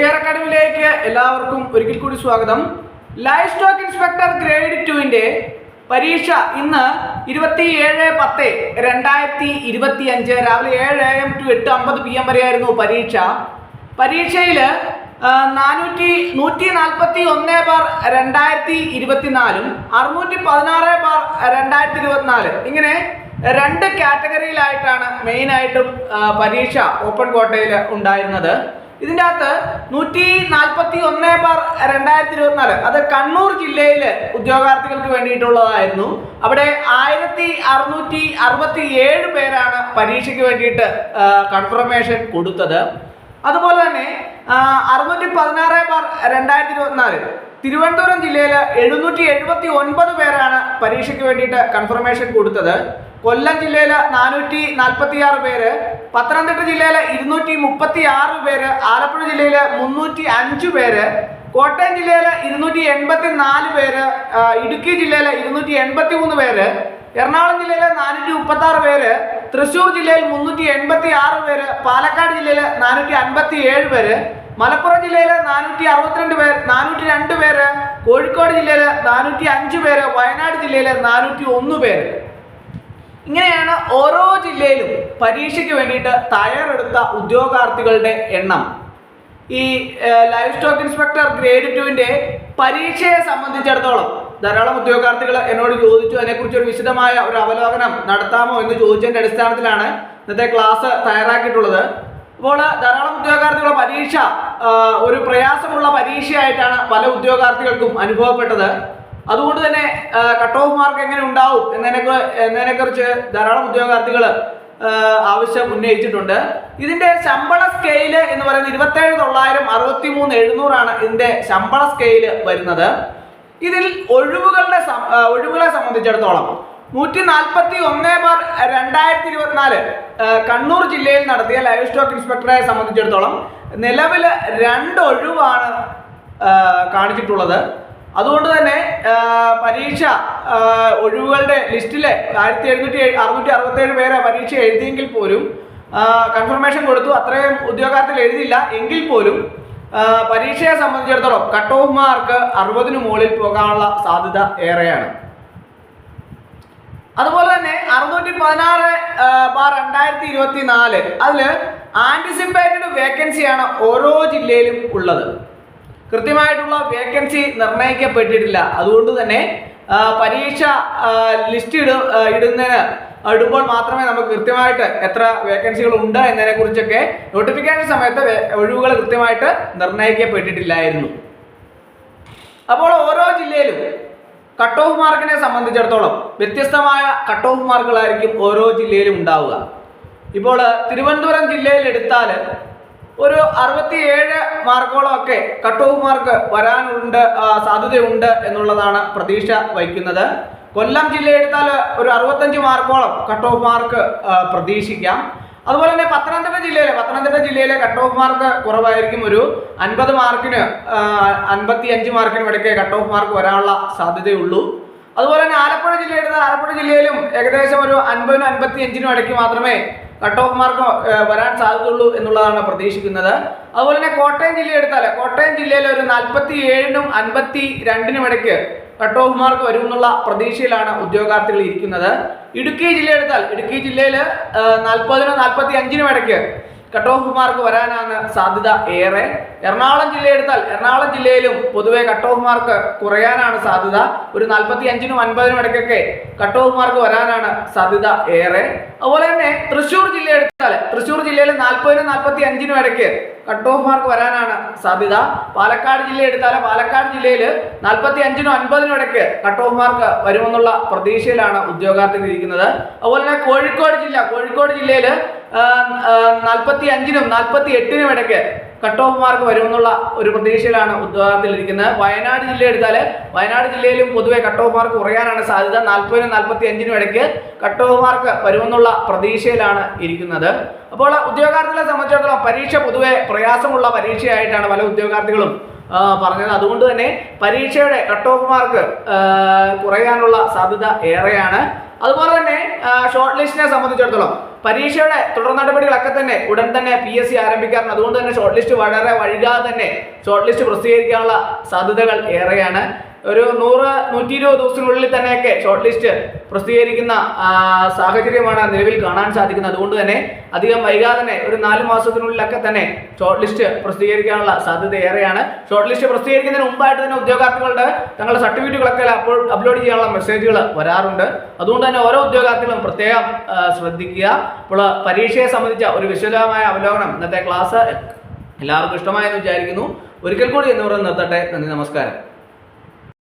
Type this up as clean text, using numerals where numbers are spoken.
അക്കാഡമിയിലേക്ക് എല്ലാവർക്കും ഒരിക്കൽ കൂടി സ്വാഗതം. ലൈഫ് സ്റ്റോക്ക് ഇൻസ്പെക്ടർ ഗ്രേഡ് 2 പരീക്ഷ ഇന്ന് 27/10/2025 രാവിലെ 7 AM to 8:50 PM വരെയായിരുന്നു പരീക്ഷ. പരീക്ഷയിൽ 141/2024 616/2024 ഇങ്ങനെ രണ്ട് കാറ്റഗറിയിലായിട്ടാണ് മെയിനായിട്ടും പരീക്ഷ ഓപ്പൺ കോട്ടയിൽ ഉണ്ടായിരുന്നത്. ഇതിൻ്റെ അകത്ത് 141/2024 അത് കണ്ണൂർ ജില്ലയിലെ ഉദ്യോഗാർത്ഥികൾക്ക് വേണ്ടിയിട്ടുള്ളതായിരുന്നു. അവിടെ 1667 പേരാണ് പരീക്ഷയ്ക്ക് വേണ്ടിയിട്ട് കൺഫർമേഷൻ കൊടുത്തത്. അതുപോലെ തന്നെ 616/2024 തിരുവനന്തപുരം ജില്ലയിൽ 779 പേരാണ് പരീക്ഷയ്ക്ക് വേണ്ടിയിട്ട് കൺഫർമേഷൻ കൊടുത്തത്. കൊല്ലം ജില്ലയിൽ 446 പേര്, പത്തനംതിട്ട ജില്ലയിൽ 236 പേര്, ആലപ്പുഴ ജില്ലയിൽ 305 പേര്, കോട്ടയം ജില്ലയിൽ 284 പേര്, ഇടുക്കി ജില്ലയിൽ 283 പേര്, എറണാകുളം ജില്ലയിൽ 436 പേര്, തൃശ്ശൂർ ജില്ലയിൽ 386 പേര്, പാലക്കാട് ജില്ലയിൽ 457 പേര്, മലപ്പുറം ജില്ലയിൽ 402 പേര്, കോഴിക്കോട് ജില്ലയിൽ 405 പേര്, വയനാട് ജില്ലയിൽ 401 പേര്. ഇങ്ങനെയാണ് ഓരോ ജില്ലയിലും പരീക്ഷയ്ക്ക് വേണ്ടിയിട്ട് തയ്യാറെടുത്ത ഉദ്യോഗാർത്ഥികളുടെ എണ്ണം. ഈ ലൈഫ് സ്റ്റോക്ക് ഇൻസ്പെക്ടർ ഗ്രേഡ് 2 പരീക്ഷയെ സംബന്ധിച്ചിടത്തോളം ധാരാളം ഉദ്യോഗാർത്ഥികൾ എന്നോട് ചോദിച്ചു, അതിനെക്കുറിച്ച് ഒരു വിശദമായ ഒരു അവലോകനം നടത്താമോ എന്ന് ചോദിച്ചതിൻ്റെ അടിസ്ഥാനത്തിലാണ് ഇന്നത്തെ ക്ലാസ് തയ്യാറാക്കിയിട്ടുള്ളത്. അപ്പോൾ ധാരാളം ഉദ്യോഗാർത്ഥികളുടെ പരീക്ഷ ഒരു പ്രയാസമുള്ള പരീക്ഷയായിട്ടാണ് പല ഉദ്യോഗാർത്ഥികൾക്കും അനുഭവപ്പെട്ടത്. അതുകൊണ്ട് തന്നെ കട്ട് ഓഫ് മാർക്ക് എങ്ങനെ ഉണ്ടാവും എന്നതിനെക്കുറിച്ച് ധാരാളം ഉദ്യോഗാർത്ഥികൾ ആവശ്യം ഉന്നയിച്ചിട്ടുണ്ട്. ഇതിൻ്റെ ശമ്പള സ്കെയില് എന്ന് പറയുന്നത് 27,963,700 ഇതിൻ്റെ ശമ്പള സ്കെയില് വരുന്നത്. ഇതിൽ ഒഴിവുകളെ സംബന്ധിച്ചിടത്തോളം 141/2024 കണ്ണൂർ ജില്ലയിൽ നടത്തിയ ലൈഫ് സ്റ്റോക്ക് ഇൻസ്പെക്ടറെ സംബന്ധിച്ചിടത്തോളം നിലവിൽ 2 ഒഴിവാണ് കാണിച്ചിട്ടുള്ളത്. അതുകൊണ്ട് തന്നെ പരീക്ഷ ഒഴിവുകളുടെ ലിസ്റ്റിൽ 1767 പേരെ പരീക്ഷ എഴുതിയെങ്കിൽ പോലും കൺഫർമേഷൻ കൊടുത്തു. അത്രയും ഉദ്യോഗാർത്ഥികൾ എഴുതിയില്ല എങ്കിൽ പോലും പരീക്ഷയെ സംബന്ധിച്ചിടത്തോളം കട്ട് ഓഫ് മാർക്ക് 60-ന് മുകളിൽ പോകാനുള്ള സാധ്യത ഏറെയാണ്. അതുപോലെ തന്നെ 616/2024 അതിൽ ആൻറ്റിസിപ്പേറ്റഡ് വേക്കൻസിയാണ് ഓരോ ജില്ലയിലും ഉള്ളത്. കൃത്യമായിട്ടുള്ള വേക്കൻസി നിർണ്ണയിക്കപ്പെട്ടിട്ടില്ല. അതുകൊണ്ട് തന്നെ പരീക്ഷ ലിസ്റ്റ് ഇടുമ്പോൾ മാത്രമേ നമുക്ക് കൃത്യമായിട്ട് എത്ര വേക്കൻസികൾ ഉണ്ട് എന്നതിനെക്കുറിച്ചൊക്കെ നോട്ടിഫിക്കേഷൻ സമയത്ത് ഒഴിവുകൾ കൃത്യമായിട്ട് നിർണ്ണയിക്കപ്പെട്ടിട്ടില്ലായിരുന്നു. അപ്പോൾ ഓരോ ജില്ലയിലും കട്ട് ഓഫ് മാർക്കിനെ സംബന്ധിച്ചിടത്തോളം വ്യത്യസ്തമായ കട്ട് ഓഫ് മാർക്കുകളായിരിക്കും ഓരോ ജില്ലയിലും ഉണ്ടാവുക. ഇപ്പോൾ തിരുവനന്തപുരം ജില്ലയിൽ എടുത്താൽ ഒരു 67 മാർക്കോളം ഒക്കെ കട്ട് ഓഫ് മാർക്ക് വരാനുണ്ട്, സാധ്യതയുണ്ട് എന്നുള്ളതാണ് പ്രതീക്ഷ വയ്ക്കുന്നത്. കൊല്ലം ജില്ല എടുത്താൽ ഒരു 65 മാർക്കോളം കട്ട് ഓഫ് മാർക്ക് പ്രതീക്ഷിക്കാം. അതുപോലെ തന്നെ പത്തനംതിട്ട ജില്ലയിലെ കട്ട് ഓഫ് മാർക്ക് കുറവായിരിക്കും. ഒരു 50 മാർക്കിന് 55 മാർക്കിനും ഇടയ്ക്ക് കട്ട് ഓഫ് മാർക്ക് വരാനുള്ള സാധ്യതയുള്ളൂ. അതുപോലെ തന്നെ ആലപ്പുഴ ജില്ല എടുത്താൽ ആലപ്പുഴ ജില്ലയിലും ഏകദേശം ഒരു 50-നും 55-നും ഇടയ്ക്ക് മാത്രമേ കട്ട് ഓഫ് മാർക്ക് വരാൻ സാധ്യതയുള്ളൂ എന്നുള്ളതാണ് പ്രതീക്ഷിക്കുന്നത്. അതുപോലെ തന്നെ കോട്ടയം ജില്ല എടുത്താൽ കോട്ടയം ജില്ലയിൽ ഒരു 47-നും 52-നും ഇടയ്ക്ക് കട്ട് ഓഫ് മാർക്ക് വരും എന്നുള്ള പ്രതീക്ഷയിലാണ് ഉദ്യോഗാർത്ഥികൾ ഇരിക്കുന്നത്. ഇടുക്കി ജില്ല എടുത്താൽ ഇടുക്കി ജില്ലയിൽ 40-നും 45-നും ഇടയ്ക്ക് കട്ട് ഓഫ് മാർക്ക് വരാനാണ് സാധ്യത ഏറെ. എറണാകുളം ജില്ല എടുത്താൽ എറണാകുളം ജില്ലയിലും പൊതുവെ കട്ട് ഓഫ് മാർക്ക് കുറയാനാണ് സാധ്യത. ഒരു 45-നും 50-നും ഇടയ്ക്കൊക്കെ കട്ട് ഓഫ് മാർക്ക് വരാനാണ് സാധ്യത ഏറെ. അതുപോലെ തന്നെ തൃശ്ശൂർ ജില്ല എടുത്താൽ തൃശ്ശൂർ ജില്ലയിൽ 40-നും 45-നും ഇടയ്ക്ക് കട്ട് ഓഫ് മാർക്ക് വരാനാണ് സാധ്യത. പാലക്കാട് ജില്ല എടുത്താൽ പാലക്കാട് ജില്ലയിൽ 45-നും 50-നും ഇടയ്ക്ക് കട്ട് ഓഫ് മാർക്ക് വരുമെന്നുള്ള പ്രതീക്ഷയിലാണ് ഉദ്യോഗാർത്ഥികൾ ഇരിക്കുന്നത്. അതുപോലെ തന്നെ കോഴിക്കോട് ജില്ലയിൽ 45-നും 48-നും ഇടയ്ക്ക് കട്ട് ഓഫ് മാർക്ക് വരുമെന്നുള്ള ഒരു പ്രതീക്ഷയിലാണ് ഉദ്യോഗാർത്ഥികൾ ഇരിക്കുന്നത്. വയനാട് ജില്ല എടുത്താൽ വയനാട് ജില്ലയിലും പൊതുവെ കട്ട് ഓഫ് മാർക്ക് കുറയാനാണ് സാധ്യത. 40-നും 45-നും ഇടയ്ക്ക് കട്ട് ഓഫ് മാർക്ക് വരുമെന്നുള്ള പ്രതീക്ഷയിലാണ് ഇരിക്കുന്നത്. അപ്പോൾ ഉദ്യോഗാർത്ഥികളെ സംബന്ധിച്ചിടത്തോളം പരീക്ഷ പൊതുവെ പ്രയാസമുള്ള പരീക്ഷയായിട്ടാണ് പല ഉദ്യോഗാർത്ഥികളും പറഞ്ഞത്. അതുകൊണ്ട് തന്നെ പരീക്ഷയുടെ കട്ട് ഓഫ് മാർക്ക് കുറയാനുള്ള സാധ്യത ഏറെയാണ്. അതുപോലെ തന്നെ ഷോർട്ട് ലിസ്റ്റിനെ സംബന്ധിച്ചിടത്തോളം പരീക്ഷയുടെ തുടർ നടപടികളൊക്കെ തന്നെ ഉടൻ തന്നെ PSC ആരംഭിക്കാറുണ്ട്. അതുകൊണ്ട് തന്നെ ഷോർട്ട് ലിസ്റ്റ് വളരെ വൈകാതെ തന്നെ ഷോർട്ട് ലിസ്റ്റ് പ്രസിദ്ധീകരിക്കാനുള്ള സാധ്യതകൾ ഏറെയാണ്. ഒരു 100-120 ദിവസത്തിനുള്ളിൽ തന്നെയൊക്കെ ഷോർട്ട് ലിസ്റ്റ് പ്രസിദ്ധീകരിക്കുന്ന സാഹചര്യമാണ് നിലവിൽ കാണാൻ സാധിക്കുന്നത്. അതുകൊണ്ട് തന്നെ അധികം വൈകാതെ തന്നെ ഒരു 4 മാസത്തിനുള്ളിലൊക്കെ തന്നെ ഷോർട്ട് ലിസ്റ്റ് പ്രസിദ്ധീകരിക്കാനുള്ള സാധ്യത ഏറെയാണ്. ഷോർട്ട് ലിസ്റ്റ് പ്രസിദ്ധീകരിക്കുന്നതിന് മുമ്പായിട്ട് തന്നെ ഉദ്യോഗാർത്ഥികളുടെ തങ്ങളുടെ സർട്ടിഫിക്കറ്റുകളൊക്കെ അപ്പോൾ അപ്ലോഡ് ചെയ്യാനുള്ള മെസ്സേജുകൾ വരാറുണ്ട്. അതുകൊണ്ട് തന്നെ ഓരോ ഉദ്യോഗാർത്ഥികളും പ്രത്യേകം ശ്രദ്ധിക്കുക. അപ്പോൾ പരീക്ഷയെ സംബന്ധിച്ച ഒരു വിശദമായ അവലോകനം ഇന്നത്തെ ക്ലാസ് എല്ലാവർക്കും ഇഷ്ടമായെന്ന് വിചാരിക്കുന്നു. ഒരിക്കൽ കൂടി എന്ന് പറഞ്ഞ് നിർത്തട്ടെ. നന്ദി, നമസ്കാരം.